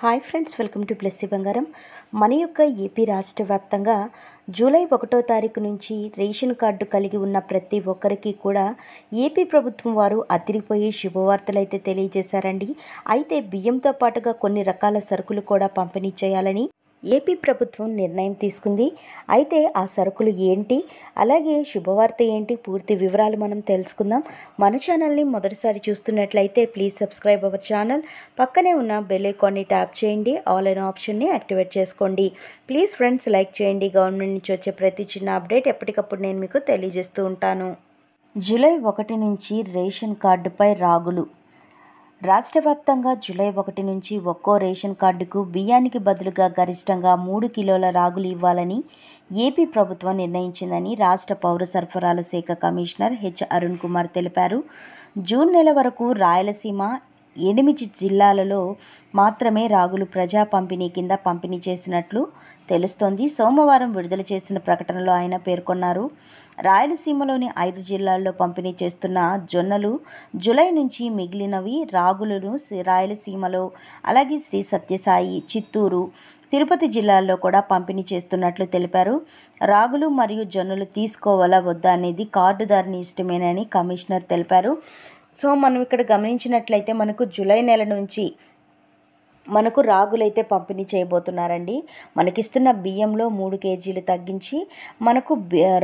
Hi friends, welcome to Blessy బంగారం. మన యొక్క ఏపీ రాష్ట్ర వ్యాప్తంగా జూలై 1వ తారీఖు నుంచి రేషన్ కార్డు కలిగి ఉన్న ప్రతి ఒక్కరికి కూడా ఏపీ ప్రభుత్వం వారు అదిరిపోయే శుభవార్తలు అయితే తెలియజేశారండి. అయితే బియ్యంతో పాటుగా కొన్ని రకాల సరుకులు కూడా పంపిణీ చేయాలని ఏపీ ప్రభుత్వం నిర్ణయం తీసుకుంది. అయితే ఆ సరుకులు ఏంటి, అలాగే శుభవార్త ఏంటి, పూర్తి వివరాలు మనం తెలుసుకుందాం. మన ఛానల్ని మొదటిసారి చూస్తున్నట్లయితే ప్లీజ్ సబ్స్క్రైబ్ అవర్ ఛానల్. పక్కనే ఉన్న బెల్ ఐకాన్ని ట్యాప్ చేయండి, ఆల్ అనే ఆప్షన్ని యాక్టివేట్ చేసుకోండి. ప్లీజ్ ఫ్రెండ్స్ లైక్ చేయండి. గవర్నమెంట్ నుంచి వచ్చే ప్రతి చిన్న అప్డేట్ ఎప్పటికప్పుడు నేను మీకు తెలియజేస్తూ ఉంటాను. జూలై 1 నుంచి రేషన్ కార్డుపై రాగులు. రాష్ట్ర వ్యాప్తంగా జూలై 1 నుంచి ఒక్కో రేషన్ కార్డుకు బియ్యానికి బదులుగా గరిష్టంగా 3 కిలోల రాగులు ఇవ్వాలని ఏపీ ప్రభుత్వం నిర్ణయించిందని రాష్ట్ర పౌర సరఫరాల శాఖ కమిషనర్ హెచ్ అరుణ్ కుమార్ తెలిపారు. జూన్ నెల వరకు రాయలసీమ 8 జిల్లాలలో మాత్రమే రాగులు ప్రజా పంపిణీ కింద పంపిణీ చేసినట్లు తెలుస్తోంది. సోమవారం విడుదల చేసిన ప్రకటనలో ఆయన పేర్కొన్నారు. రాయలసీమలోని 5 జిల్లాల్లో పంపిణీ చేస్తున్న జొన్నలు జూలై నుంచి, మిగిలినవి రాగులను రాయలసీమలో, అలాగే శ్రీ సత్యసాయి, చిత్తూరు, తిరుపతి జిల్లాల్లో కూడా పంపిణీ చేస్తున్నట్లు తెలిపారు. రాగులు మరియు జొన్నలు తీసుకోవాలా వద్దా అనేది కార్డుదారుని ఇష్టమేనని కమిషనర్ తెలిపారు. సో మనం ఇక్కడ గమనించినట్లయితే మనకు జూలై నెల నుంచి మనకు రాగులైతే పంపిణీ చేయబోతున్నారండి. మనకిస్తున్న బియ్యంలో 3 కేజీలు తగ్గించి మనకు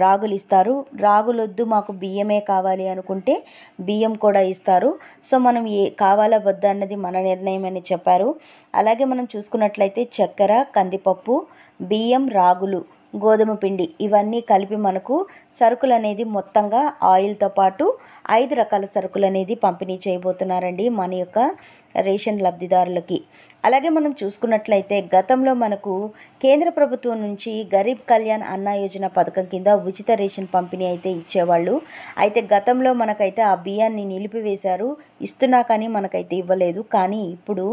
రాగులు ఇస్తారు. రాగులొద్దు మాకు బియ్యమే కావాలి అనుకుంటే బియ్యం కూడా ఇస్తారు. సో మనం కావాలా వద్దా అన్నది మన నిర్ణయం అని చెప్పారు. అలాగే మనం చూసుకున్నట్లయితే చక్కెర, కందిపప్పు, బియ్యం, రాగులు, గోధుమ పిండి ఇవన్నీ కలిపి మనకు సరుకులు అనేది మొత్తంగా ఆయిల్తో పాటు 5 రకాల సరుకులు అనేది పంపిణీ చేయబోతున్నారండి మన యొక్క రేషన్ లబ్ధిదారులకి. అలాగే మనం చూసుకున్నట్లయితే గతంలో మనకు కేంద్ర ప్రభుత్వం నుంచి గరీబ్ కళ్యాణ్ అన్న యోజన పథకం కింద ఉచిత రేషన్ పంపిణీ అయితే ఇచ్చేవాళ్ళు. అయితే గతంలో మనకైతే ఆ బియ్యాన్ని నిలిపివేశారు, ఇస్తున్నా కానీ మనకైతే ఇవ్వలేదు. కానీ ఇప్పుడు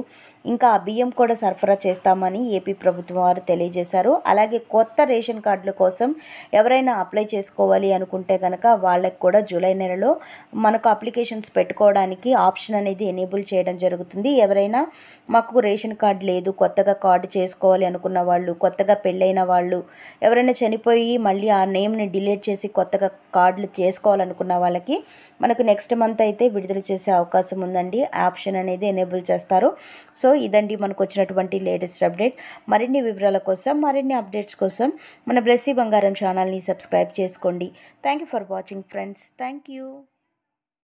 ఇంకా ఆ బియ్యం కూడా సరఫరా చేస్తామని ఏపీ ప్రభుత్వం వారు తెలియజేశారు. అలాగే కొత్త రేషన్ కార్డుల కోసం ఎవరైనా అప్లై చేసుకోవాలి అనుకుంటే కనుక వాళ్ళకి కూడా జూలై నెలలో మనకు అప్లికేషన్స్ పెట్టుకోవడానికి ఆప్షన్ అనేది ఎనేబుల్ చేయడం జరుగుతుంది. ఎవరైనా మాకు రేషన్ కార్డు లేదు, కొత్తగా కార్డు చేసుకోవాలి అనుకున్న వాళ్ళు, కొత్తగా పెళ్ళైన వాళ్ళు, ఎవరైనా చనిపోయి మళ్ళీ ఆ నేమ్ని డిలీట్ చేసి కొత్తగా కార్డులు చేసుకోవాలనుకున్న వాళ్ళకి మనకు నెక్స్ట్ మంత్ అయితే విడుదల చేసే అవకాశం ఉందండి. ఆప్షన్ అనేది ఎనేబుల్ చేస్తారు. సో ఇదండి మనకు వచ్చినటువంటి లేటెస్ట్ అప్డేట్. మరిన్ని వివరాల కోసం, మరిన్ని అప్డేట్స్ కోసం మన బ్లెస్సీ బంగారం ఛానల్ని సబ్స్క్రైబ్ చేసుకోండి. Thank you for watching friends. Thank you.